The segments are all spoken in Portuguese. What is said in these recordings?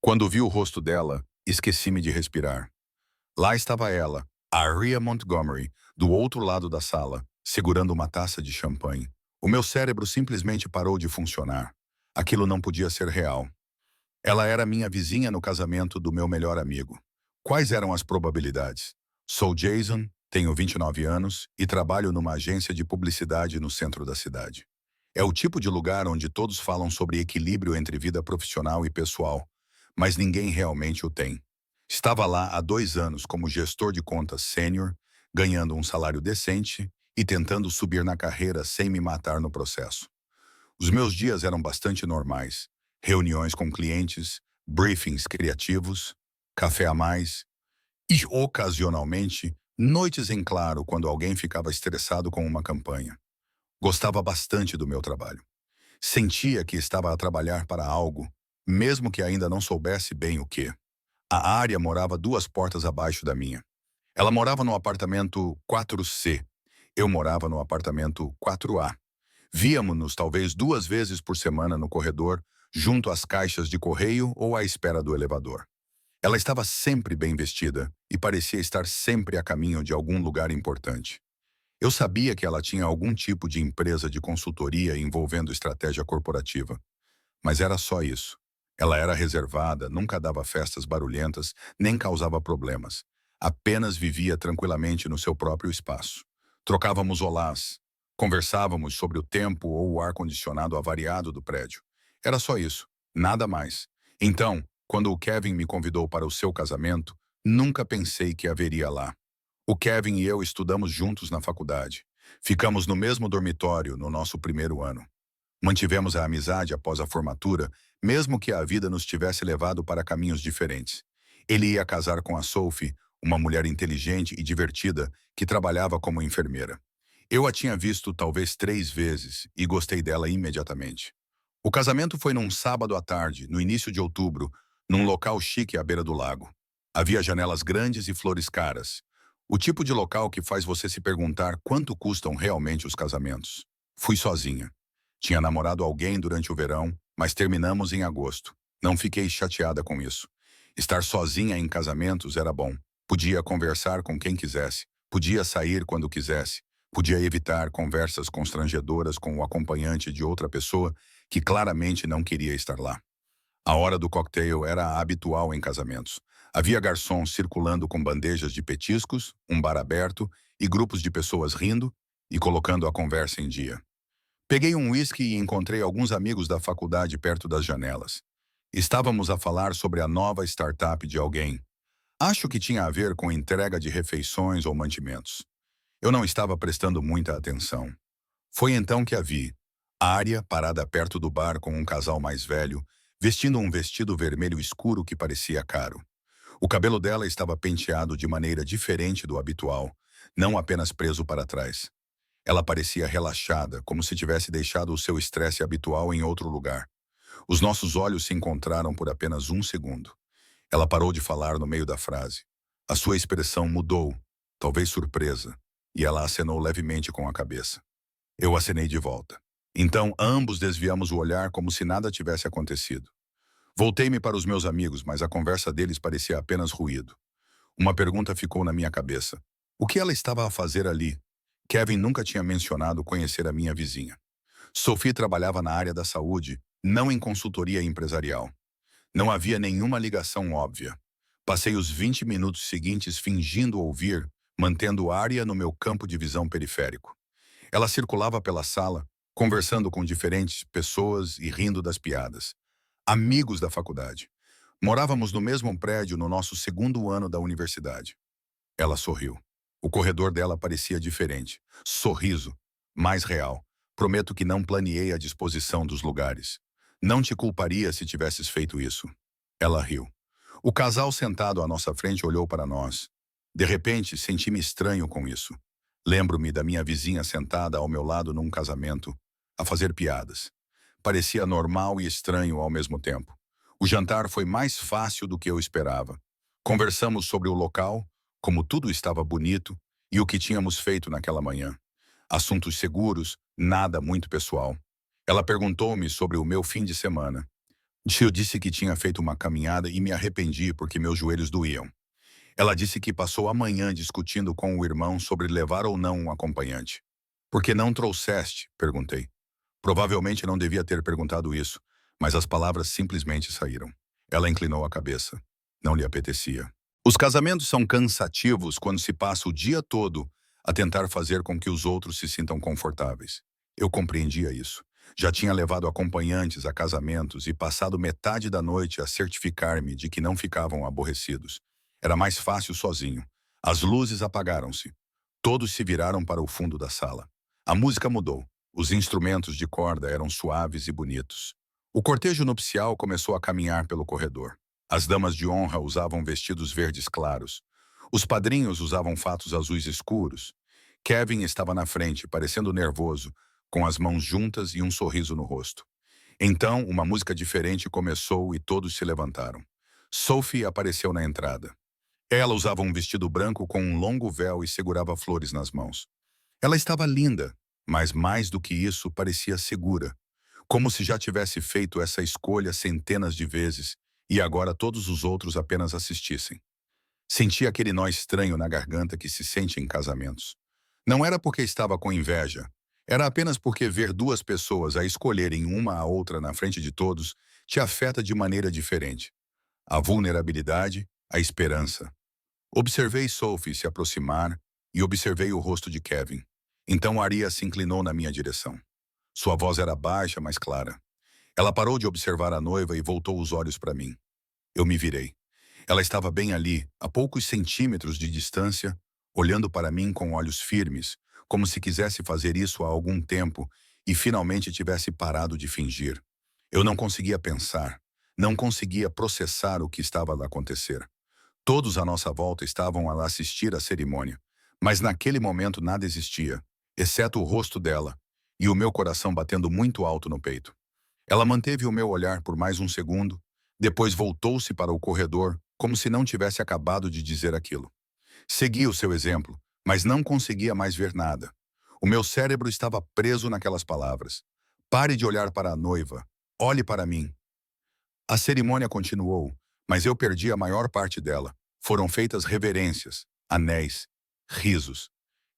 Quando vi o rosto dela, esqueci-me de respirar. Lá estava ela, a Aria Montgomery, do outro lado da sala, segurando uma taça de champanhe. O meu cérebro simplesmente parou de funcionar. Aquilo não podia ser real. Ela era minha vizinha no casamento do meu melhor amigo. Quais eram as probabilidades? Sou Jason, tenho 29 anos e trabalho numa agência de publicidade no centro da cidade. É o tipo de lugar onde todos falam sobre equilíbrio entre vida profissional e pessoal, mas ninguém realmente o tem. Estava lá há 2 anos como gestor de contas sênior, ganhando um salário decente e tentando subir na carreira sem me matar no processo. Os meus dias eram bastante normais. Reuniões com clientes, briefings criativos, café a mais e, ocasionalmente, noites em claro quando alguém ficava estressado com uma campanha. Gostava bastante do meu trabalho. Sentia que estava a trabalhar para algo, mesmo que ainda não soubesse bem o que. A área morava 2 portas abaixo da minha. Ela morava no apartamento 4C. Eu morava no apartamento 4A. Víamos-nos talvez 2 vezes por semana no corredor, junto às caixas de correio ou à espera do elevador. Ela estava sempre bem vestida e parecia estar sempre a caminho de algum lugar importante. Eu sabia que ela tinha algum tipo de empresa de consultoria envolvendo estratégia corporativa, mas era só isso. Ela era reservada, nunca dava festas barulhentas, nem causava problemas. Apenas vivia tranquilamente no seu próprio espaço. Trocávamos olás, conversávamos sobre o tempo ou o ar-condicionado avariado do prédio. Era só isso, nada mais. Então, quando o Kevin me convidou para o seu casamento, nunca pensei que haveria lá. O Kevin e eu estudamos juntos na faculdade. Ficamos no mesmo dormitório no nosso primeiro ano. Mantivemos a amizade após a formatura, mesmo que a vida nos tivesse levado para caminhos diferentes. Ele ia casar com a Sophie, uma mulher inteligente e divertida que trabalhava como enfermeira. Eu a tinha visto talvez 3 vezes e gostei dela imediatamente. O casamento foi num sábado à tarde, no início de outubro, num local chique à beira do lago. Havia janelas grandes e flores caras. O tipo de local que faz você se perguntar quanto custam realmente os casamentos. Fui sozinha. Tinha namorado alguém durante o verão, mas terminamos em agosto. Não fiquei chateada com isso. Estar sozinha em casamentos era bom. Podia conversar com quem quisesse, podia sair quando quisesse, podia evitar conversas constrangedoras com o acompanhante de outra pessoa que claramente não queria estar lá. A hora do cocktail era habitual em casamentos. Havia garçons circulando com bandejas de petiscos, um bar aberto e grupos de pessoas rindo e colocando a conversa em dia. Peguei um whisky e encontrei alguns amigos da faculdade perto das janelas. Estávamos a falar sobre a nova startup de alguém. Acho que tinha a ver com entrega de refeições ou mantimentos. Eu não estava prestando muita atenção. Foi então que a vi. Ária, parada perto do bar com um casal mais velho, vestindo um vestido vermelho escuro que parecia caro. O cabelo dela estava penteado de maneira diferente do habitual, não apenas preso para trás. Ela parecia relaxada, como se tivesse deixado o seu estresse habitual em outro lugar. Os nossos olhos se encontraram por apenas um segundo. Ela parou de falar no meio da frase. A sua expressão mudou, talvez surpresa, e ela acenou levemente com a cabeça. Eu acenei de volta. Então, ambos desviamos o olhar como se nada tivesse acontecido. Voltei-me para os meus amigos, mas a conversa deles parecia apenas ruído. Uma pergunta ficou na minha cabeça. O que ela estava a fazer ali? Kevin nunca tinha mencionado conhecer a minha vizinha. Sophie trabalhava na área da saúde, não em consultoria empresarial. Não havia nenhuma ligação óbvia. Passei os 20 minutos seguintes fingindo ouvir, mantendo Arya no meu campo de visão periférico. Ela circulava pela sala, conversando com diferentes pessoas e rindo das piadas. Amigos da faculdade. Morávamos no mesmo prédio no nosso segundo ano da universidade. Ela sorriu. O corredor dela parecia diferente. Sorriso. Mais real. Prometo que não planeei a disposição dos lugares. Não te culparia se tivesses feito isso. Ela riu. O casal sentado à nossa frente olhou para nós. De repente, senti-me estranho com isso. Lembro-me da minha vizinha sentada ao meu lado num casamento, a fazer piadas. Parecia normal e estranho ao mesmo tempo. O jantar foi mais fácil do que eu esperava. Conversamos sobre o local, como tudo estava bonito e o que tínhamos feito naquela manhã. Assuntos seguros, nada muito pessoal. Ela perguntou-me sobre o meu fim de semana. Eu disse que tinha feito uma caminhada e me arrependi porque meus joelhos doíam. Ela disse que passou a manhã discutindo com o irmão sobre levar ou não um acompanhante. Por que não trouxeste? Perguntei. Provavelmente não devia ter perguntado isso, mas as palavras simplesmente saíram. Ela inclinou a cabeça. Não lhe apetecia. Os casamentos são cansativos quando se passa o dia todo a tentar fazer com que os outros se sintam confortáveis. Eu compreendia isso. Já tinha levado acompanhantes a casamentos e passado metade da noite a certificar-me de que não ficavam aborrecidos. Era mais fácil sozinho. As luzes apagaram-se. Todos se viraram para o fundo da sala. A música mudou. Os instrumentos de corda eram suaves e bonitos. O cortejo nupcial começou a caminhar pelo corredor. As damas de honra usavam vestidos verdes claros. Os padrinhos usavam fatos azuis escuros. Kevin estava na frente, parecendo nervoso, com as mãos juntas e um sorriso no rosto. Então, uma música diferente começou e todos se levantaram. Sophie apareceu na entrada. Ela usava um vestido branco com um longo véu e segurava flores nas mãos. Ela estava linda, mas mais do que isso, parecia segura, como se já tivesse feito essa escolha centenas de vezes e agora todos os outros apenas assistissem. Senti aquele nó estranho na garganta que se sente em casamentos. Não era porque estava com inveja, era apenas porque ver duas pessoas a escolherem uma a outra na frente de todos te afeta de maneira diferente. A vulnerabilidade, a esperança. Observei Sophie se aproximar e observei o rosto de Kevin. Então Aria se inclinou na minha direção. Sua voz era baixa, mas clara. Ela parou de observar a noiva e voltou os olhos para mim. Eu me virei. Ela estava bem ali, a poucos centímetros de distância, olhando para mim com olhos firmes, como se quisesse fazer isso há algum tempo e finalmente tivesse parado de fingir. Eu não conseguia pensar, não conseguia processar o que estava a acontecer. Todos à nossa volta estavam a assistir à cerimônia, mas naquele momento nada existia, exceto o rosto dela e o meu coração batendo muito alto no peito. Ela manteve o meu olhar por mais um segundo, depois voltou-se para o corredor, como se não tivesse acabado de dizer aquilo. Segui o seu exemplo, mas não conseguia mais ver nada. O meu cérebro estava preso naquelas palavras. Pare de olhar para a noiva. Olhe para mim. A cerimônia continuou, mas eu perdi a maior parte dela. Foram feitas reverências, anéis, risos.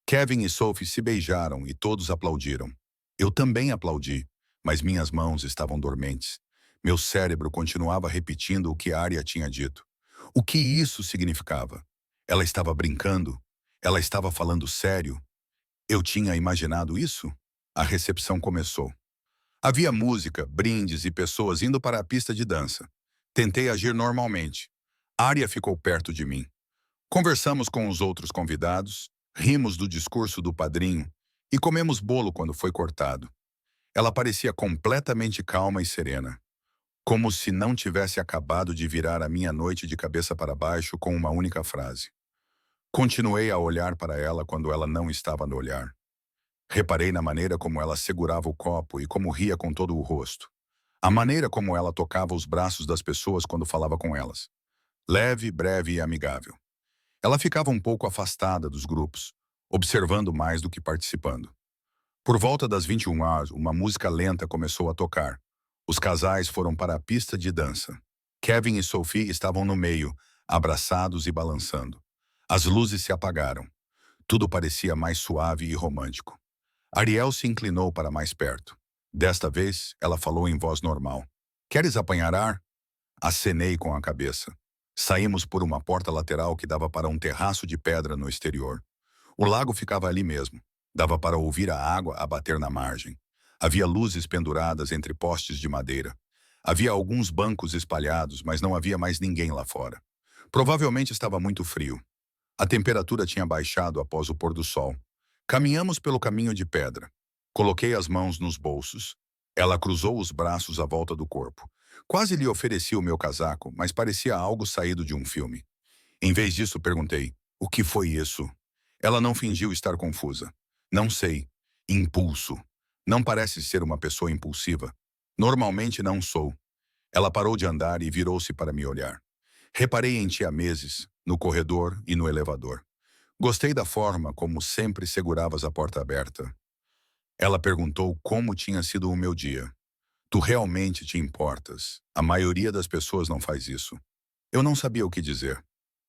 Kevin e Sophie se beijaram e todos aplaudiram. Eu também aplaudi, mas minhas mãos estavam dormentes. Meu cérebro continuava repetindo o que Arya tinha dito. O que isso significava? Ela estava brincando? Ela estava falando sério? Eu tinha imaginado isso? A recepção começou. Havia música, brindes e pessoas indo para a pista de dança. Tentei agir normalmente. Arya ficou perto de mim. Conversamos com os outros convidados, rimos do discurso do padrinho e comemos bolo quando foi cortado. Ela parecia completamente calma e serena, como se não tivesse acabado de virar a minha noite de cabeça para baixo com uma única frase. Continuei a olhar para ela quando ela não estava no olhar. Reparei na maneira como ela segurava o copo e como ria com todo o rosto. A maneira como ela tocava os braços das pessoas quando falava com elas. Leve, breve e amigável. Ela ficava um pouco afastada dos grupos, observando mais do que participando. Por volta das 21 horas, uma música lenta começou a tocar. Os casais foram para a pista de dança. Kevin e Sophie estavam no meio, abraçados e balançando. As luzes se apagaram. Tudo parecia mais suave e romântico. Ariel se inclinou para mais perto. Desta vez, ela falou em voz normal. Queres apanhar ar? Acenei com a cabeça. Saímos por uma porta lateral que dava para um terraço de pedra no exterior. O lago ficava ali mesmo. Dava para ouvir a água a bater na margem. Havia luzes penduradas entre postes de madeira. Havia alguns bancos espalhados, mas não havia mais ninguém lá fora. Provavelmente estava muito frio. A temperatura tinha baixado após o pôr do sol. Caminhamos pelo caminho de pedra. Coloquei as mãos nos bolsos. Ela cruzou os braços à volta do corpo. Quase lhe ofereci o meu casaco, mas parecia algo saído de um filme. Em vez disso, perguntei, o que foi isso? Ela não fingiu estar confusa. Não sei. Impulso. Não parece ser uma pessoa impulsiva. Normalmente não sou. Ela parou de andar e virou-se para me olhar. Reparei em ti há meses, no corredor e no elevador. Gostei da forma como sempre seguravas a porta aberta. Ela perguntou como tinha sido o meu dia. Tu realmente te importas. A maioria das pessoas não faz isso. Eu não sabia o que dizer.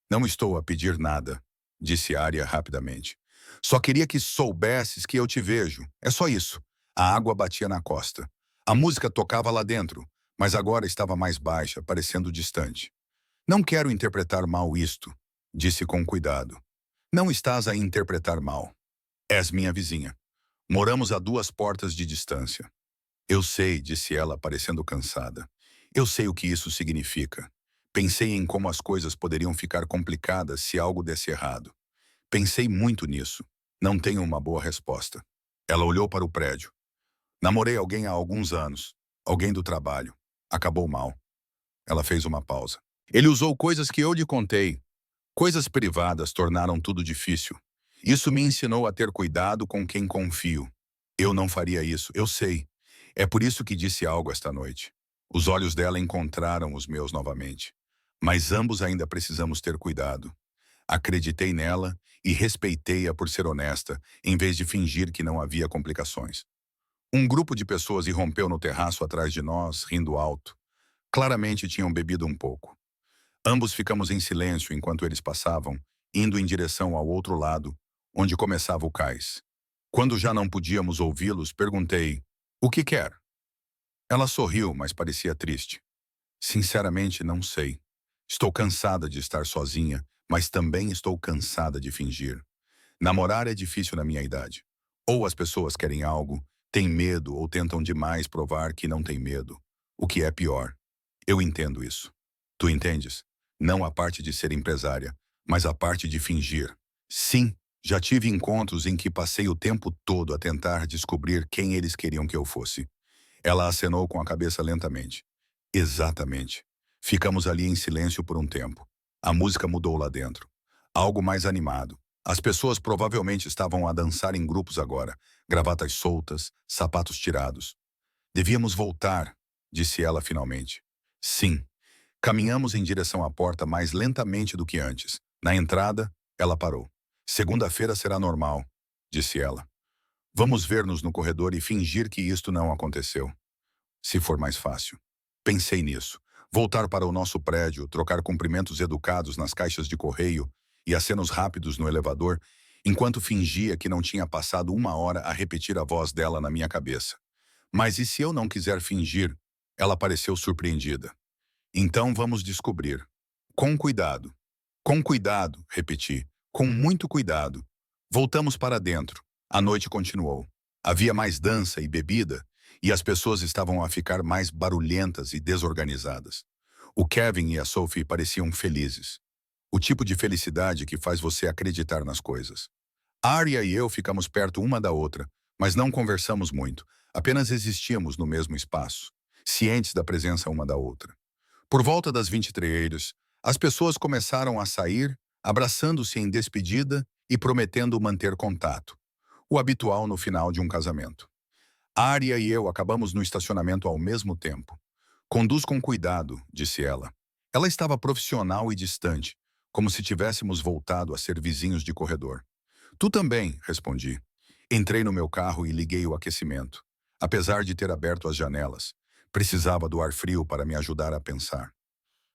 Não estou a pedir nada, disse Arya rapidamente. Só queria que soubesses que eu te vejo. É só isso. A água batia na costa. A música tocava lá dentro, mas agora estava mais baixa, parecendo distante. Não quero interpretar mal isto, disse com cuidado. Não estás a interpretar mal. És minha vizinha. Moramos a 2 portas de distância. Eu sei, disse ela, parecendo cansada. Eu sei o que isso significa. Pensei em como as coisas poderiam ficar complicadas se algo desse errado. Pensei muito nisso. Não tenho uma boa resposta. Ela olhou para o prédio. Namorei alguém há alguns anos. Alguém do trabalho. Acabou mal. Ela fez uma pausa. Ele usou coisas que eu lhe contei. Coisas privadas tornaram tudo difícil. Isso me ensinou a ter cuidado com quem confio. Eu não faria isso, eu sei. É por isso que disse algo esta noite. Os olhos dela encontraram os meus novamente. Mas ambos ainda precisamos ter cuidado. Acreditei nela e respeitei-a por ser honesta, em vez de fingir que não havia complicações. Um grupo de pessoas irrompeu no terraço atrás de nós, rindo alto. Claramente tinham bebido um pouco. Ambos ficamos em silêncio enquanto eles passavam, indo em direção ao outro lado, onde começava o cais. Quando já não podíamos ouvi-los, perguntei, o que quer? Ela sorriu, mas parecia triste. Sinceramente, não sei. Estou cansada de estar sozinha, mas também estou cansada de fingir. Namorar é difícil na minha idade. Ou as pessoas querem algo, têm medo ou tentam demais provar que não têm medo. O que é pior. Eu entendo isso. Tu entendes? Não a parte de ser empresária, mas a parte de fingir. Sim, já tive encontros em que passei o tempo todo a tentar descobrir quem eles queriam que eu fosse. Ela acenou com a cabeça lentamente. Exatamente. Ficamos ali em silêncio por um tempo. A música mudou lá dentro. Algo mais animado. As pessoas provavelmente estavam a dançar em grupos agora, gravatas soltas, sapatos tirados. Devíamos voltar, disse ela finalmente. Sim. Caminhamos em direção à porta mais lentamente do que antes. Na entrada, ela parou. Segunda-feira será normal, disse ela. Vamos ver-nos no corredor e fingir que isto não aconteceu. Se for mais fácil. Pensei nisso. Voltar para o nosso prédio, trocar cumprimentos educados nas caixas de correio e acenos rápidos no elevador, enquanto fingia que não tinha passado 1 hora a repetir a voz dela na minha cabeça. Mas e se eu não quiser fingir? Ela pareceu surpreendida. Então vamos descobrir. Com cuidado. Com cuidado, repeti. Com muito cuidado. Voltamos para dentro. A noite continuou. Havia mais dança e bebida, e as pessoas estavam a ficar mais barulhentas e desorganizadas. O Kevin e a Sophie pareciam felizes. O tipo de felicidade que faz você acreditar nas coisas. Arya e eu ficamos perto uma da outra, mas não conversamos muito. Apenas existíamos no mesmo espaço, cientes da presença uma da outra. Por volta das 23 horas, as pessoas começaram a sair, abraçando-se em despedida e prometendo manter contato. O habitual no final de um casamento. Arya e eu acabamos no estacionamento ao mesmo tempo. Conduz com cuidado, disse ela. Ela estava profissional e distante, como se tivéssemos voltado a ser vizinhos de corredor. Tu também, respondi. Entrei no meu carro e liguei o aquecimento. Apesar de ter aberto as janelas, precisava do ar frio para me ajudar a pensar.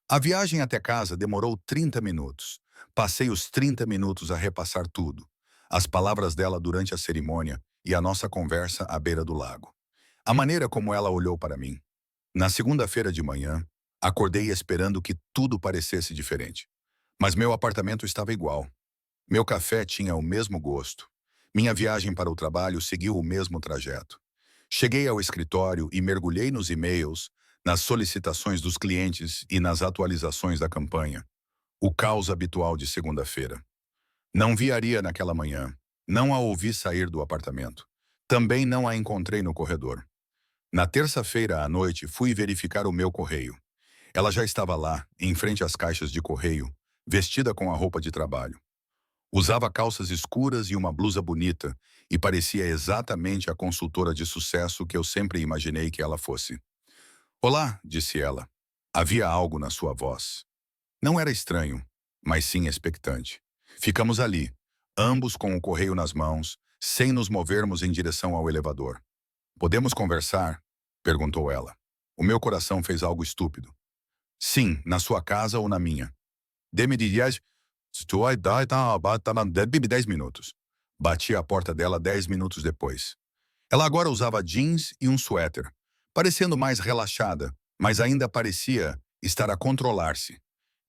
A viagem até casa demorou 30 minutos. Passei os 30 minutos a repassar tudo. As palavras dela durante a cerimônia e a nossa conversa à beira do lago. A maneira como ela olhou para mim. Na segunda-feira de manhã, acordei esperando que tudo parecesse diferente. Mas meu apartamento estava igual. Meu café tinha o mesmo gosto. Minha viagem para o trabalho seguiu o mesmo trajeto. Cheguei ao escritório e mergulhei nos e-mails, nas solicitações dos clientes e nas atualizações da campanha. O caos habitual de segunda-feira. Não vi Aria naquela manhã. Não a ouvi sair do apartamento. Também não a encontrei no corredor. Na terça-feira à noite, fui verificar o meu correio. Ela já estava lá, em frente às caixas de correio, vestida com a roupa de trabalho. Usava calças escuras e uma blusa bonita, e parecia exatamente a consultora de sucesso que eu sempre imaginei que ela fosse. Olá, disse ela. Havia algo na sua voz. Não era estranho, mas sim expectante. Ficamos ali, ambos com o correio nas mãos, sem nos movermos em direção ao elevador. Podemos conversar? Perguntou ela. O meu coração fez algo estúpido. Sim, na sua casa ou na minha. Dê-me 10 minutos. Bati a porta dela 10 minutos depois. Ela agora usava jeans e um suéter, parecendo mais relaxada, mas ainda parecia estar a controlar-se.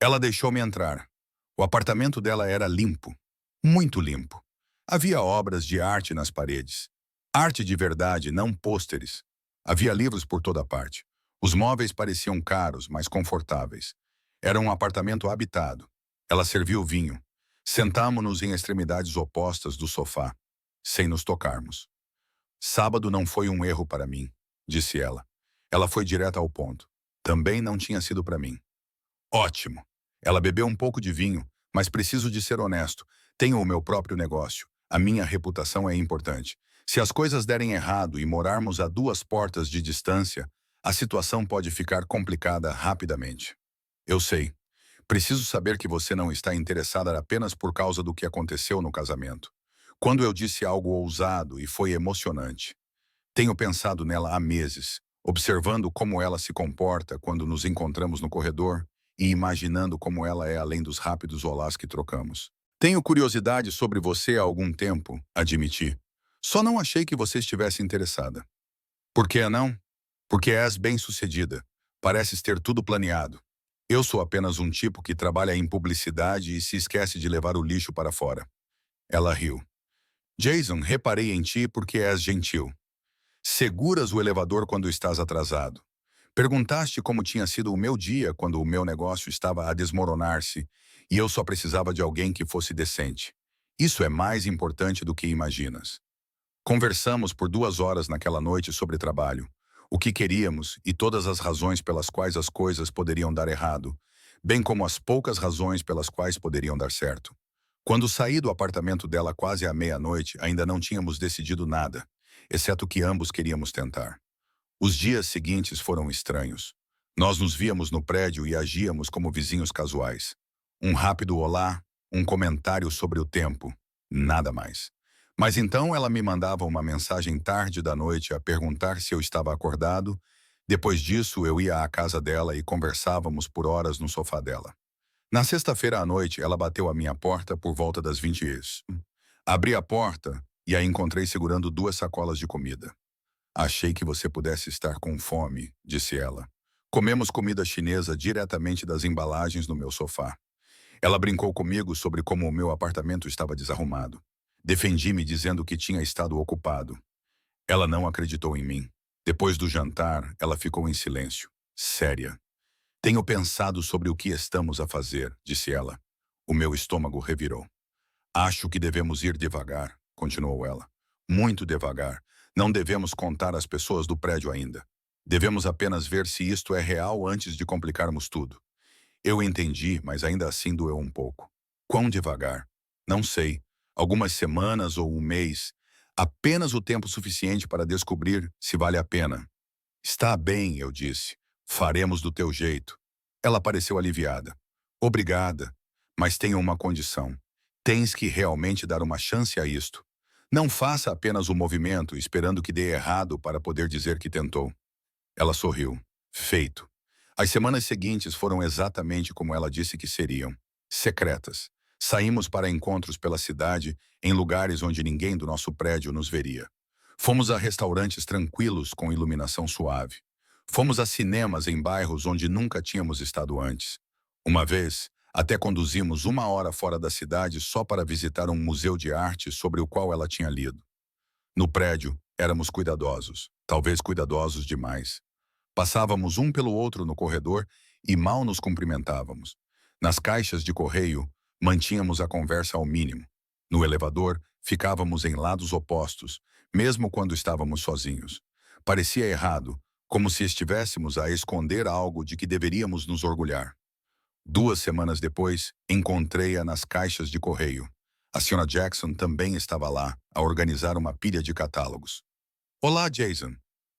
Ela deixou-me entrar. O apartamento dela era limpo, muito limpo. Havia obras de arte nas paredes. Arte de verdade, não pôsteres. Havia livros por toda parte. Os móveis pareciam caros, mas confortáveis. Era um apartamento habitado. Ela serviu vinho. Sentamo-nos em extremidades opostas do sofá, sem nos tocarmos. Sábado não foi um erro para mim, disse ela. Ela foi direta ao ponto. Também não tinha sido para mim. Ótimo. Ela bebeu um pouco de vinho, mas preciso de ser honesto. Tenho o meu próprio negócio. A minha reputação é importante. Se as coisas derem errado e morarmos a 2 portas de distância, a situação pode ficar complicada rapidamente. Eu sei. Preciso saber que você não está interessada apenas por causa do que aconteceu no casamento. Quando eu disse algo ousado e foi emocionante. Tenho pensado nela há meses, observando como ela se comporta quando nos encontramos no corredor e imaginando como ela é além dos rápidos olás que trocamos. Tenho curiosidade sobre você há algum tempo, admiti. Só não achei que você estivesse interessada. Por que não? Porque és bem-sucedida. Pareces ter tudo planeado. Eu sou apenas um tipo que trabalha em publicidade e se esquece de levar o lixo para fora. Ela riu. Jason, reparei em ti porque és gentil. Seguras o elevador quando estás atrasado. Perguntaste como tinha sido o meu dia quando o meu negócio estava a desmoronar-se e eu só precisava de alguém que fosse decente. Isso é mais importante do que imaginas. Conversamos por 2 horas naquela noite sobre trabalho, o que queríamos e todas as razões pelas quais as coisas poderiam dar errado, bem como as poucas razões pelas quais poderiam dar certo. Quando saí do apartamento dela quase à meia-noite, ainda não tínhamos decidido nada, exceto que ambos queríamos tentar. Os dias seguintes foram estranhos. Nós nos víamos no prédio e agíamos como vizinhos casuais. Um rápido olá, um comentário sobre o tempo, nada mais. Mas então ela me mandava uma mensagem tarde da noite a perguntar se eu estava acordado. Depois disso, eu ia à casa dela e conversávamos por horas no sofá dela. Na sexta-feira à noite, ela bateu à minha porta por volta das 20 horas. Abri a porta e a encontrei segurando 2 sacolas de comida. Achei que você pudesse estar com fome, disse ela. Comemos comida chinesa diretamente das embalagens no meu sofá. Ela brincou comigo sobre como o meu apartamento estava desarrumado. Defendi-me dizendo que tinha estado ocupado. Ela não acreditou em mim. Depois do jantar, ela ficou em silêncio, séria. Tenho pensado sobre o que estamos a fazer, disse ela. O meu estômago revirou. Acho que devemos ir devagar, continuou ela. Muito devagar. Não devemos contar às pessoas do prédio ainda. Devemos apenas ver se isto é real antes de complicarmos tudo. Eu entendi, mas ainda assim doeu um pouco. Quão devagar? Não sei. Algumas semanas ou um mês. Apenas o tempo suficiente para descobrir se vale a pena. Está bem, eu disse. Faremos do teu jeito. Ela pareceu aliviada. Obrigada, mas tenho uma condição. Tens que realmente dar uma chance a isto. Não faça apenas o movimento esperando que dê errado para poder dizer que tentou. Ela sorriu. Feito. As semanas seguintes foram exatamente como ela disse que seriam. Secretas. Saímos para encontros pela cidade, em lugares onde ninguém do nosso prédio nos veria. Fomos a restaurantes tranquilos com iluminação suave. Fomos a cinemas em bairros onde nunca tínhamos estado antes. Uma vez, até conduzimos 1 hora fora da cidade só para visitar um museu de arte sobre o qual ela tinha lido. No prédio, éramos cuidadosos, talvez cuidadosos demais. Passávamos um pelo outro no corredor e mal nos cumprimentávamos. Nas caixas de correio, mantínhamos a conversa ao mínimo. No elevador, ficávamos em lados opostos, mesmo quando estávamos sozinhos. Parecia errado, como se estivéssemos a esconder algo de que deveríamos nos orgulhar. 2 semanas depois, encontrei-a nas caixas de correio. A Sra. Jackson também estava lá, a organizar uma pilha de catálogos. Olá, Jason.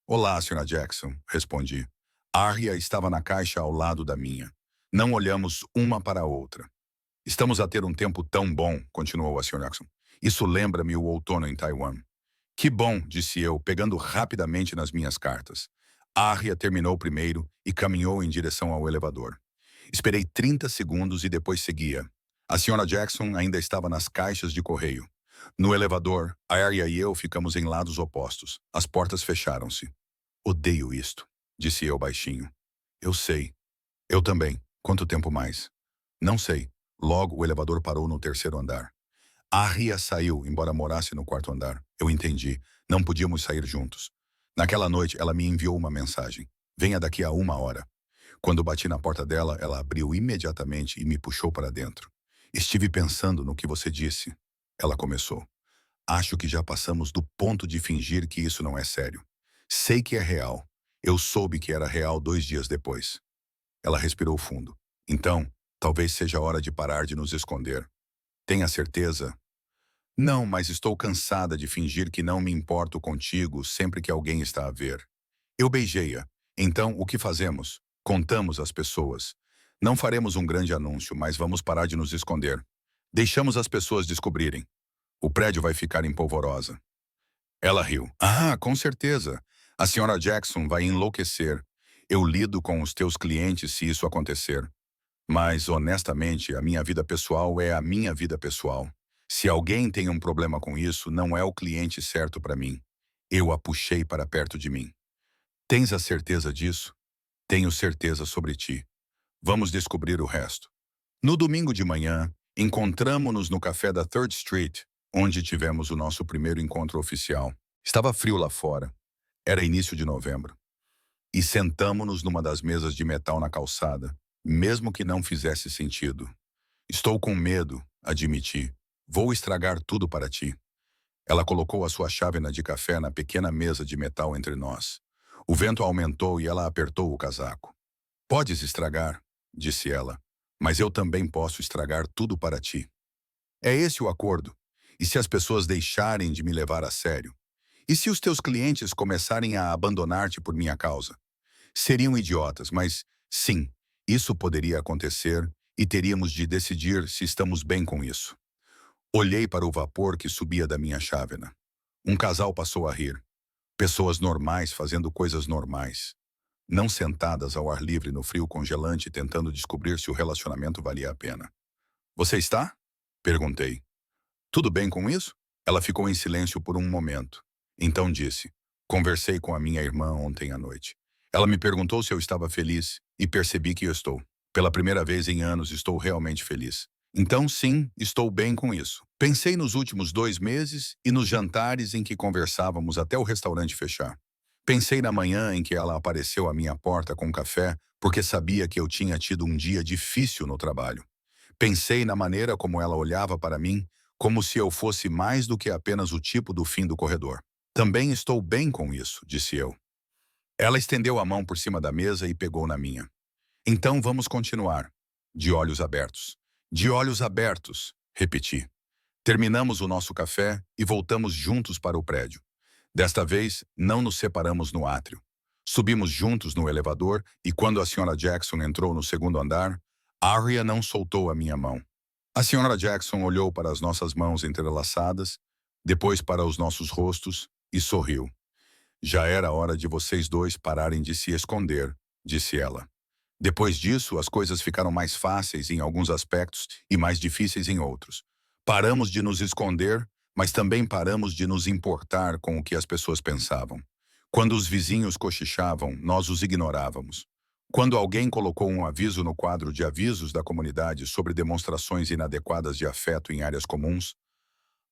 Olá, Sra. Jackson, respondi. Arya estava na caixa ao lado da minha. Não olhamos uma para a outra. Estamos a ter um tempo tão bom, continuou a Sra. Jackson. Isso lembra-me o outono em Taiwan. Que bom, disse eu, pegando rapidamente nas minhas cartas. Arya terminou primeiro e caminhou em direção ao elevador. Esperei 30 segundos e depois seguia. A senhora Jackson ainda estava nas caixas de correio. No elevador, a Arya e eu ficamos em lados opostos. As portas fecharam-se. Odeio isto, disse eu baixinho. Eu sei. Eu também. Quanto tempo mais? Não sei. Logo, o elevador parou no terceiro andar. Arya saiu, embora morasse no quarto andar. Eu entendi. Não podíamos sair juntos. Naquela noite, ela me enviou uma mensagem. Venha daqui a 1 hora. Quando bati na porta dela, ela abriu imediatamente e me puxou para dentro. Estive pensando no que você disse. Ela começou. Acho que já passamos do ponto de fingir que isso não é sério. Sei que é real. Eu soube que era real 2 dias depois. Ela respirou fundo. Então, talvez seja hora de parar de nos esconder. Tenha certeza? Não, mas estou cansada de fingir que não me importo contigo sempre que alguém está a ver. Eu beijei-a. Então, o que fazemos? Contamos às pessoas. Não faremos um grande anúncio, mas vamos parar de nos esconder. Deixamos as pessoas descobrirem. O prédio vai ficar em polvorosa. Ela riu. Ah, com certeza. A senhora Jackson vai enlouquecer. Eu lido com os teus clientes se isso acontecer. Mas, honestamente, a minha vida pessoal é a minha vida pessoal. Se alguém tem um problema com isso, não é o cliente certo para mim. Eu a puxei para perto de mim. Tens a certeza disso? Tenho certeza sobre ti. Vamos descobrir o resto. No domingo de manhã, encontramo-nos no café da Third Street, onde tivemos o nosso primeiro encontro oficial. Estava frio lá fora. Era início de novembro. E sentamo-nos numa das mesas de metal na calçada, mesmo que não fizesse sentido. Estou com medo, admiti. Vou estragar tudo para ti. Ela colocou a sua chávena de café na pequena mesa de metal entre nós. O vento aumentou e ela apertou o casaco. Podes estragar, disse ela, mas eu também posso estragar tudo para ti. É esse o acordo. E se as pessoas deixarem de me levar a sério? E se os teus clientes começarem a abandonar-te por minha causa? Seriam idiotas, mas sim, isso poderia acontecer e teríamos de decidir se estamos bem com isso. Olhei para o vapor que subia da minha chávena. Um casal passou a rir. Pessoas normais fazendo coisas normais. Não sentadas ao ar livre no frio congelante tentando descobrir se o relacionamento valia a pena. Você está? Perguntei. Tudo bem com isso? Ela ficou em silêncio por um momento. Então disse, conversei com a minha irmã ontem à noite. Ela me perguntou se eu estava feliz e percebi que eu estou. Pela primeira vez em anos estou realmente feliz. Então sim, estou bem com isso. Pensei nos últimos 2 meses e nos jantares em que conversávamos até o restaurante fechar. Pensei na manhã em que ela apareceu à minha porta com café porque sabia que eu tinha tido um dia difícil no trabalho. Pensei na maneira como ela olhava para mim, como se eu fosse mais do que apenas o tipo do fim do corredor. Também estou bem com isso, disse eu. Ela estendeu a mão por cima da mesa e pegou na minha. Então vamos continuar. De olhos abertos. De olhos abertos, repeti. Terminamos o nosso café e voltamos juntos para o prédio. Desta vez, não nos separamos no átrio. Subimos juntos no elevador e quando a senhora Jackson entrou no segundo andar, Arya não soltou a minha mão. A senhora Jackson olhou para as nossas mãos entrelaçadas, depois para os nossos rostos e sorriu. Já era hora de vocês dois pararem de se esconder, disse ela. Depois disso, as coisas ficaram mais fáceis em alguns aspectos e mais difíceis em outros. Paramos de nos esconder, mas também paramos de nos importar com o que as pessoas pensavam. Quando os vizinhos cochichavam, nós os ignorávamos. Quando alguém colocou um aviso no quadro de avisos da comunidade sobre demonstrações inadequadas de afeto em áreas comuns,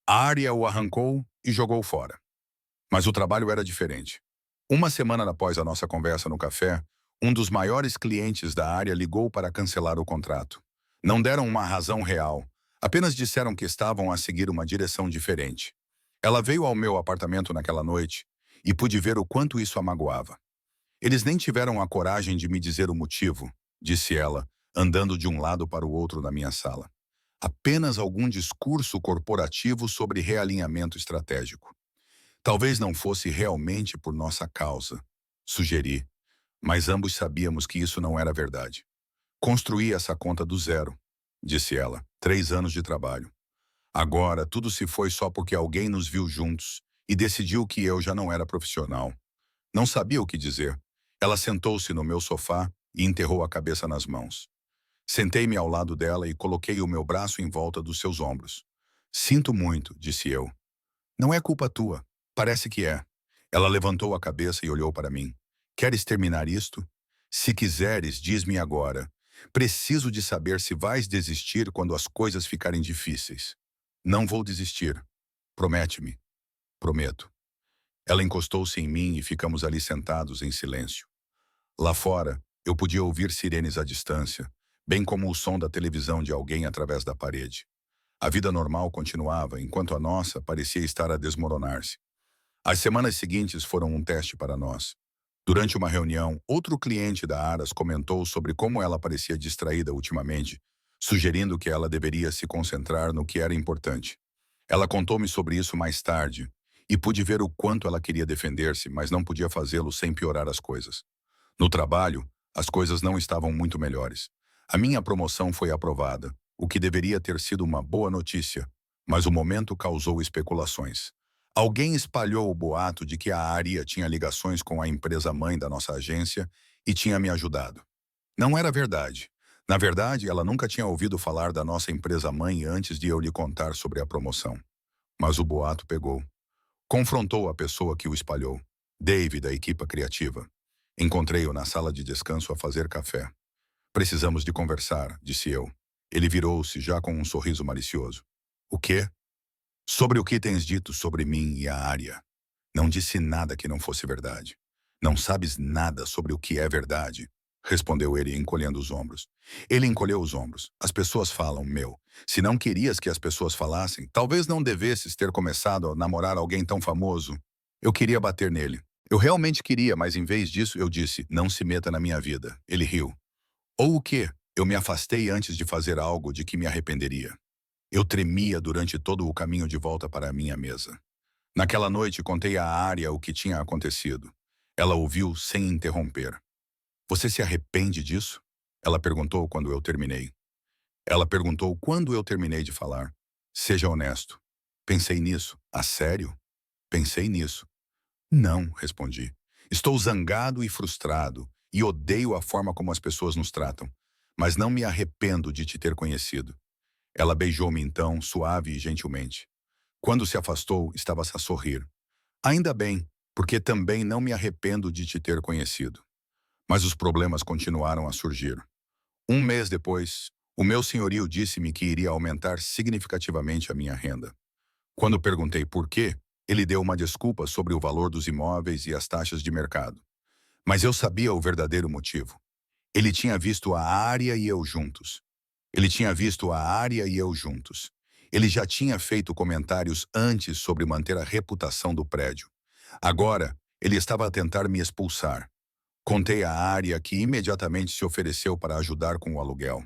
a Arya o arrancou e jogou fora. Mas o trabalho era diferente. Uma semana após a nossa conversa no café, um dos maiores clientes da área ligou para cancelar o contrato. Não deram uma razão real, apenas disseram que estavam a seguir uma direção diferente. Ela veio ao meu apartamento naquela noite e pude ver o quanto isso a magoava. Eles nem tiveram a coragem de me dizer o motivo, disse ela, andando de um lado para o outro na minha sala. Apenas algum discurso corporativo sobre realinhamento estratégico. Talvez não fosse realmente por nossa causa, sugeri, mas ambos sabíamos que isso não era verdade. Construí essa conta do zero, disse ela, 3 anos de trabalho. Agora, tudo se foi só porque alguém nos viu juntos e decidiu que eu já não era profissional. Não sabia o que dizer. Ela sentou-se no meu sofá e enterrou a cabeça nas mãos. Sentei-me ao lado dela e coloquei o meu braço em volta dos seus ombros. Sinto muito, disse eu. Não é culpa tua. Parece que é. Ela levantou a cabeça e olhou para mim. Queres terminar isto? Se quiseres, diz-me agora. Preciso de saber se vais desistir quando as coisas ficarem difíceis. Não vou desistir. Promete-me. Prometo. Ela encostou-se em mim e ficamos ali sentados em silêncio. Lá fora, eu podia ouvir sirenes à distância, bem como o som da televisão de alguém através da parede. A vida normal continuava, enquanto a nossa parecia estar a desmoronar-se. As semanas seguintes foram um teste para nós. Durante uma reunião, outro cliente da Aras comentou sobre como ela parecia distraída ultimamente, sugerindo que ela deveria se concentrar no que era importante. Ela contou-me sobre isso mais tarde, e pude ver o quanto ela queria defender-se, mas não podia fazê-lo sem piorar as coisas. No trabalho, as coisas não estavam muito melhores. A minha promoção foi aprovada, o que deveria ter sido uma boa notícia, mas o momento causou especulações. Alguém espalhou o boato de que a Aria tinha ligações com a empresa-mãe da nossa agência e tinha me ajudado. Não era verdade. Na verdade, ela nunca tinha ouvido falar da nossa empresa-mãe antes de eu lhe contar sobre a promoção. Mas o boato pegou. Confrontou a pessoa que o espalhou, Dave, da equipa criativa. Encontrei-o na sala de descanso a fazer café. Precisamos de conversar, disse eu. Ele virou-se já com um sorriso malicioso. O quê? Sobre o que tens dito sobre mim e a Aria. Não disse nada que não fosse verdade. Não sabes nada sobre o que é verdade, respondeu ele encolhendo os ombros. Ele encolheu os ombros. As pessoas falam, meu. Se não querias que as pessoas falassem, talvez não devesses ter começado a namorar alguém tão famoso. Eu queria bater nele. Eu realmente queria, mas em vez disso eu disse, não se meta na minha vida. Ele riu. Ou o quê? Eu me afastei antes de fazer algo de que me arrependeria. Eu tremia durante todo o caminho de volta para a minha mesa. Naquela noite contei a Aria o que tinha acontecido. Ela ouviu sem interromper. Você se arrepende disso? Ela perguntou quando eu terminei. Ela perguntou quando eu terminei de falar. Seja honesto. Pensei nisso. A sério? Pensei nisso. Não, respondi. Estou zangado e frustrado e odeio a forma como as pessoas nos tratam. Mas não me arrependo de te ter conhecido. Ela beijou-me então, suave e gentilmente. Quando se afastou, estava a sorrir. Ainda bem, porque também não me arrependo de te ter conhecido. Mas os problemas continuaram a surgir. Um mês depois, o meu senhorio disse-me que iria aumentar significativamente a minha renda. Quando perguntei por quê, ele deu uma desculpa sobre o valor dos imóveis e as taxas de mercado. Mas eu sabia o verdadeiro motivo. Ele tinha visto a Aria e eu juntos. Ele tinha visto a Aria e eu juntos. Ele já tinha feito comentários antes sobre manter a reputação do prédio. Agora, ele estava a tentar me expulsar. Contei a Aria que imediatamente se ofereceu para ajudar com o aluguel.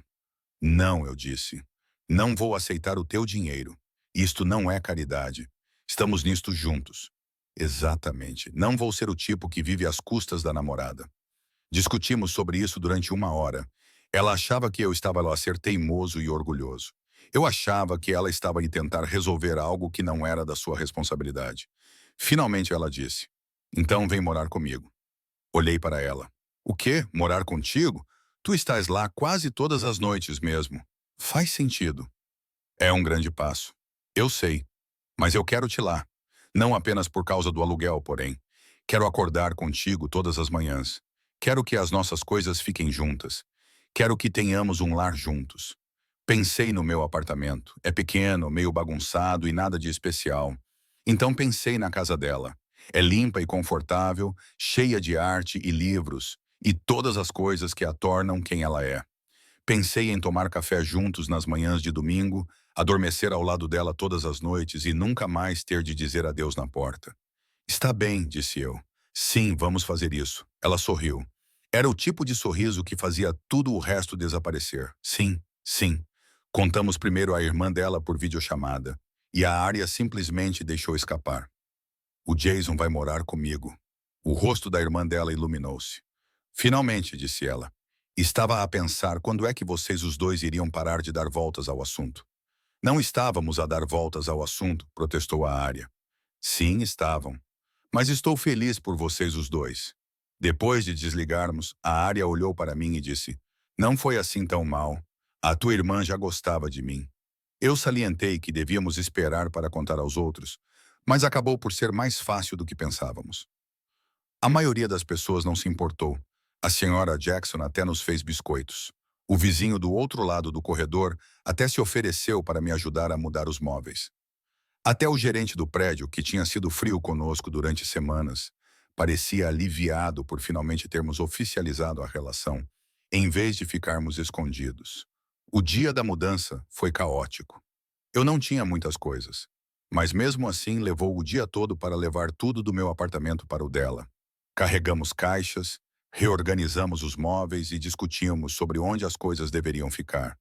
Não, eu disse. Não vou aceitar o teu dinheiro. Isto não é caridade. Estamos nisto juntos. Exatamente. Não vou ser o tipo que vive às custas da namorada. Discutimos sobre isso durante uma hora. Ela achava que eu estava lá a ser teimoso e orgulhoso. Eu achava que ela estava a tentar resolver algo que não era da sua responsabilidade. Finalmente ela disse, então vem morar comigo. Olhei para ela. O quê? Morar contigo? Tu estás lá quase todas as noites mesmo. Faz sentido. É um grande passo. Eu sei. Mas eu quero te lá. Não apenas por causa do aluguel, porém. Quero acordar contigo todas as manhãs. Quero que as nossas coisas fiquem juntas. Quero que tenhamos um lar juntos. Pensei no meu apartamento. É pequeno, meio bagunçado e nada de especial. Então pensei na casa dela. É limpa e confortável, cheia de arte e livros, e todas as coisas que a tornam quem ela é. Pensei em tomar café juntos nas manhãs de domingo, adormecer ao lado dela todas as noites e nunca mais ter de dizer adeus na porta. Está bem, disse eu. Sim, vamos fazer isso. Ela sorriu. Era o tipo de sorriso que fazia tudo o resto desaparecer. Sim, sim. Contamos primeiro à irmã dela por videochamada, e a Aria simplesmente deixou escapar. O Jason vai morar comigo. O rosto da irmã dela iluminou-se. Finalmente, disse ela. Estava a pensar quando é que vocês os dois iriam parar de dar voltas ao assunto. Não estávamos a dar voltas ao assunto, protestou a Aria. Sim, estavam. Mas estou feliz por vocês os dois. Depois de desligarmos, a Arya olhou para mim e disse: Não foi assim tão mal. A tua irmã já gostava de mim. Eu salientei que devíamos esperar para contar aos outros, mas acabou por ser mais fácil do que pensávamos. A maioria das pessoas não se importou. A senhora Jackson até nos fez biscoitos. O vizinho do outro lado do corredor até se ofereceu para me ajudar a mudar os móveis. Até o gerente do prédio, que tinha sido frio conosco durante semanas, parecia aliviado por finalmente termos oficializado a relação, em vez de ficarmos escondidos. O dia da mudança foi caótico. Eu não tinha muitas coisas, mas mesmo assim levou o dia todo para levar tudo do meu apartamento para o dela. Carregamos caixas, reorganizamos os móveis e discutimos sobre onde as coisas deveriam ficar.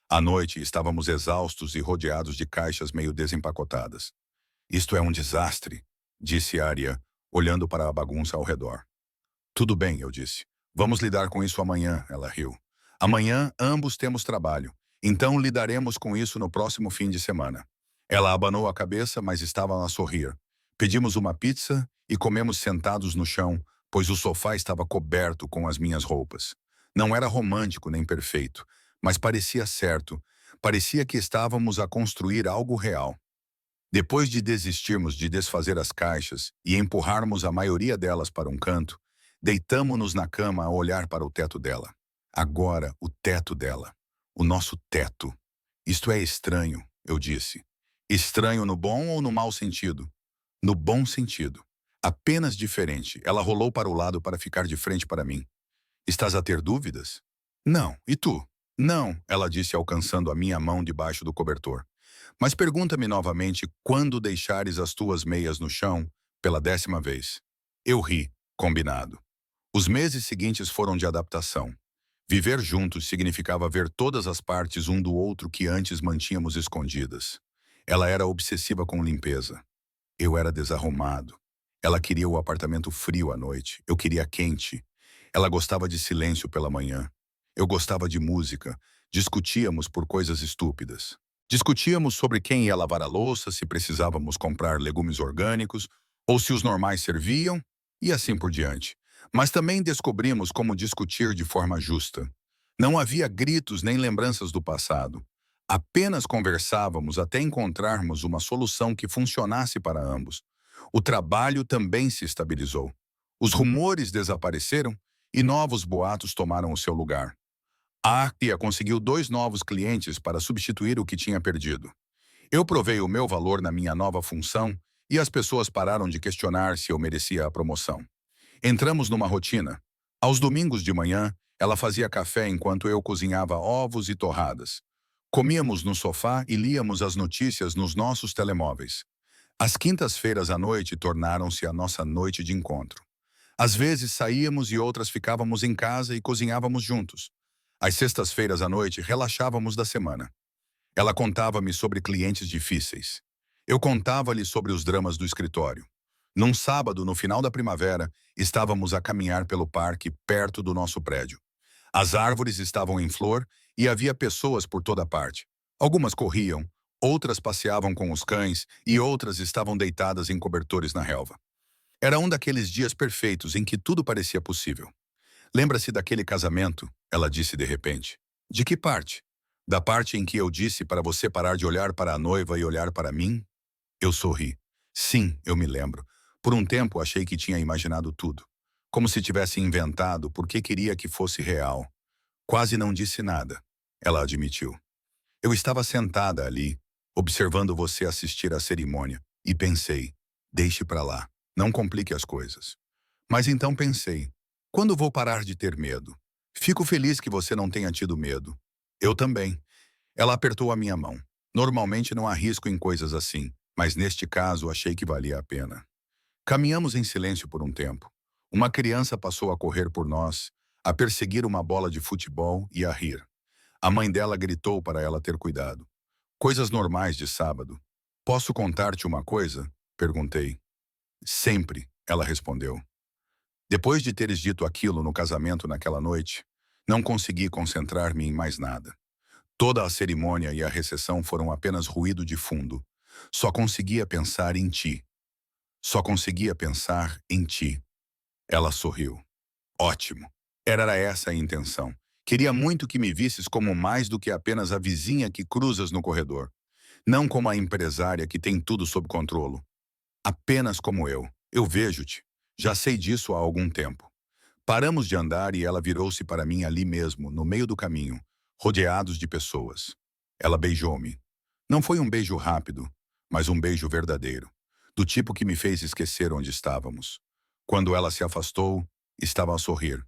À noite, estávamos exaustos e rodeados de caixas meio desempacotadas. Isto é um desastre, disse Arya, olhando para a bagunça ao redor. Tudo bem, eu disse. Vamos lidar com isso amanhã, ela riu. Amanhã, ambos temos trabalho, então lidaremos com isso no próximo fim de semana. Ela abanou a cabeça, mas estava a sorrir. Pedimos uma pizza e comemos sentados no chão, pois o sofá estava coberto com as minhas roupas. Não era romântico nem perfeito, mas parecia certo. Parecia que estávamos a construir algo real. Depois de desistirmos de desfazer as caixas e empurrarmos a maioria delas para um canto, deitamo-nos na cama a olhar para o teto dela. Agora, o teto dela. O nosso teto. Isto é estranho, eu disse. Estranho no bom ou no mau sentido? No bom sentido. Apenas diferente. Ela rolou para o lado para ficar de frente para mim. Estás a ter dúvidas? Não. E tu? Não, ela disse alcançando a minha mão debaixo do cobertor. Mas pergunta-me novamente quando deixares as tuas meias no chão pela 10ª vez. Eu ri, combinado. Os meses seguintes foram de adaptação. Viver juntos significava ver todas as partes um do outro que antes mantínhamos escondidas. Ela era obsessiva com limpeza. Eu era desarrumado. Ela queria o apartamento frio à noite. Eu queria quente. Ela gostava de silêncio pela manhã. Eu gostava de música. Discutíamos por coisas estúpidas. Discutíamos sobre quem ia lavar a louça, se precisávamos comprar legumes orgânicos, ou se os normais serviam, e assim por diante. Mas também descobrimos como discutir de forma justa. Não havia gritos nem lembranças do passado. Apenas conversávamos até encontrarmos uma solução que funcionasse para ambos. O trabalho também se estabilizou. Os rumores desapareceram e novos boatos tomaram o seu lugar. A Arquia conseguiu 2 novos clientes para substituir o que tinha perdido. Eu provei o meu valor na minha nova função e as pessoas pararam de questionar se eu merecia a promoção. Entramos numa rotina. Aos domingos de manhã, ela fazia café enquanto eu cozinhava ovos e torradas. Comíamos no sofá e líamos as notícias nos nossos telemóveis. As quintas-feiras à noite tornaram-se a nossa noite de encontro. Às vezes saíamos e outras ficávamos em casa e cozinhávamos juntos. Às sextas-feiras à noite relaxávamos da semana. Ela contava-me sobre clientes difíceis. Eu contava-lhe sobre os dramas do escritório. Num sábado, no final da primavera, estávamos a caminhar pelo parque perto do nosso prédio. As árvores estavam em flor e havia pessoas por toda parte. Algumas corriam, outras passeavam com os cães e outras estavam deitadas em cobertores na relva. Era um daqueles dias perfeitos em que tudo parecia possível. Lembra-se daquele casamento? Ela disse de repente. De que parte? Da parte em que eu disse para você parar de olhar para a noiva e olhar para mim? Eu sorri. Sim, eu me lembro. Por um tempo achei que tinha imaginado tudo. Como se tivesse inventado porque queria que fosse real. Quase não disse nada. Ela admitiu. Eu estava sentada ali, observando você assistir à cerimônia, e pensei, deixe para lá, não complique as coisas. Mas então pensei, quando vou parar de ter medo? Fico feliz que você não tenha tido medo. Eu também. Ela apertou a minha mão. Normalmente não arrisco em coisas assim, mas neste caso achei que valia a pena. Caminhamos em silêncio por um tempo. Uma criança passou a correr por nós, a perseguir uma bola de futebol e a rir. A mãe dela gritou para ela ter cuidado. Coisas normais de sábado. Posso contar-te uma coisa? Perguntei. Sempre, ela respondeu. Depois de teres dito aquilo no casamento naquela noite, não consegui concentrar-me em mais nada. Toda a cerimônia e a recepção foram apenas ruído de fundo. Só conseguia pensar em ti. Só conseguia pensar em ti. Ela sorriu. Ótimo. Era essa a intenção. Queria muito que me visses como mais do que apenas a vizinha que cruzas no corredor. Não como a empresária que tem tudo sob controle. Apenas como eu. Eu vejo-te. Já sei disso há algum tempo. Paramos de andar e ela virou-se para mim ali mesmo, no meio do caminho, rodeados de pessoas. Ela beijou-me. Não foi um beijo rápido, mas um beijo verdadeiro, do tipo que me fez esquecer onde estávamos. Quando ela se afastou, estava a sorrir.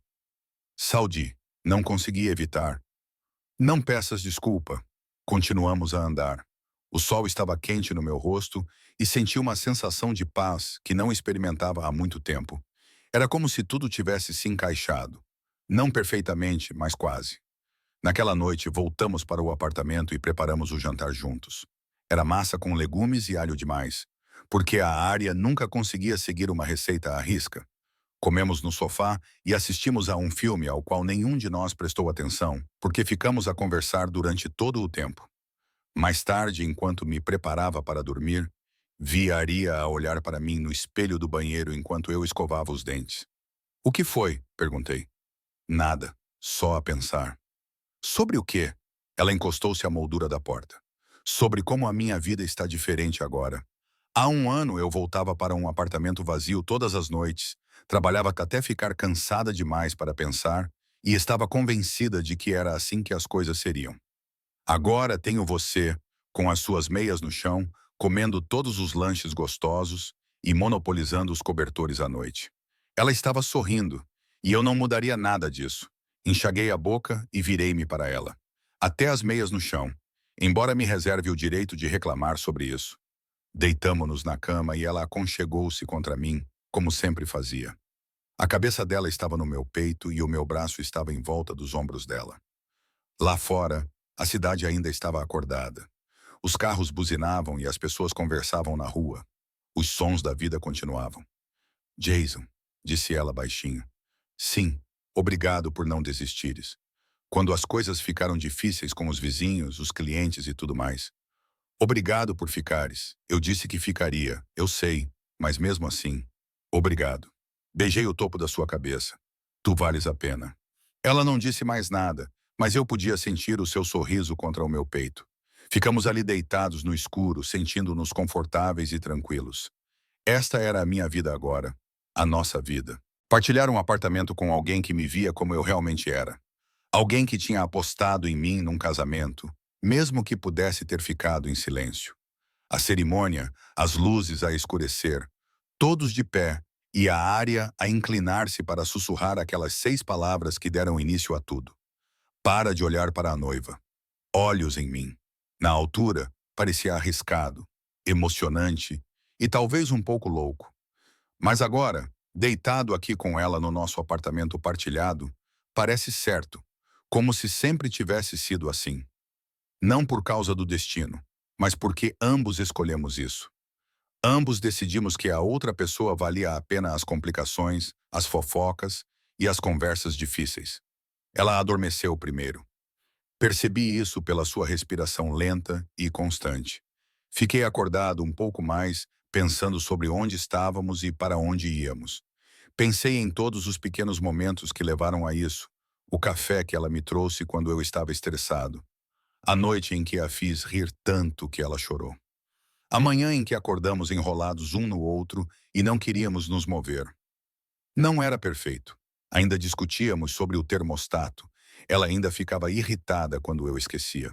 Saudi, não consegui evitar. Não peças desculpa. Continuamos a andar. O sol estava quente no meu rosto e senti uma sensação de paz que não experimentava há muito tempo. Era como se tudo tivesse se encaixado. Não perfeitamente, mas quase. Naquela noite, voltamos para o apartamento e preparamos o jantar juntos. Era massa com legumes e alho demais, porque a Ária nunca conseguia seguir uma receita à risca. Comemos no sofá e assistimos a um filme ao qual nenhum de nós prestou atenção, porque ficamos a conversar durante todo o tempo. Mais tarde, enquanto me preparava para dormir, vi a Aria a olhar para mim no espelho do banheiro enquanto eu escovava os dentes. "O que foi?" perguntei. "Nada, só a pensar." "Sobre o quê?" Ela encostou-se à moldura da porta. "Sobre como a minha vida está diferente agora. Há um ano eu voltava para um apartamento vazio todas as noites, trabalhava até ficar cansada demais para pensar e estava convencida de que era assim que as coisas seriam. Agora tenho você, com as suas meias no chão, comendo todos os lanches gostosos e monopolizando os cobertores à noite." Ela estava sorrindo, e eu não mudaria nada disso. Enxaguei a boca e virei-me para ela. Até as meias no chão, embora me reserve o direito de reclamar sobre isso. Deitamo-nos na cama e ela aconchegou-se contra mim, como sempre fazia. A cabeça dela estava no meu peito e o meu braço estava em volta dos ombros dela. Lá fora, a cidade ainda estava acordada. Os carros buzinavam e as pessoas conversavam na rua. Os sons da vida continuavam. "Jason", disse ela baixinho. "Sim, obrigado por não desistires. Quando as coisas ficaram difíceis com os vizinhos, os clientes e tudo mais. Obrigado por ficares. Eu disse que ficaria, eu sei, mas mesmo assim, obrigado." Beijei o topo da sua cabeça. "Tu vales a pena." Ela não disse mais nada, mas eu podia sentir o seu sorriso contra o meu peito. Ficamos ali deitados no escuro, sentindo-nos confortáveis e tranquilos. Esta era a minha vida agora, a nossa vida. Partilhar um apartamento com alguém que me via como eu realmente era. Alguém que tinha apostado em mim num casamento, mesmo que pudesse ter ficado em silêncio. A cerimônia, as luzes a escurecer, todos de pé, e a Ária a inclinar-se para sussurrar aquelas 6 palavras que deram início a tudo. "Para de olhar para a noiva. Olhos em mim." Na altura, parecia arriscado, emocionante e talvez um pouco louco. Mas agora, deitado aqui com ela no nosso apartamento partilhado, parece certo, como se sempre tivesse sido assim. Não por causa do destino, mas porque ambos escolhemos isso. Ambos decidimos que a outra pessoa valia a pena as complicações, as fofocas e as conversas difíceis. Ela adormeceu primeiro. Percebi isso pela sua respiração lenta e constante. Fiquei acordado um pouco mais, pensando sobre onde estávamos e para onde íamos. Pensei em todos os pequenos momentos que levaram a isso. O café que ela me trouxe quando eu estava estressado. A noite em que a fiz rir tanto que ela chorou. A manhã em que acordamos enrolados um no outro e não queríamos nos mover. Não era perfeito. Ainda discutíamos sobre o termostato. Ela ainda ficava irritada quando eu esquecia.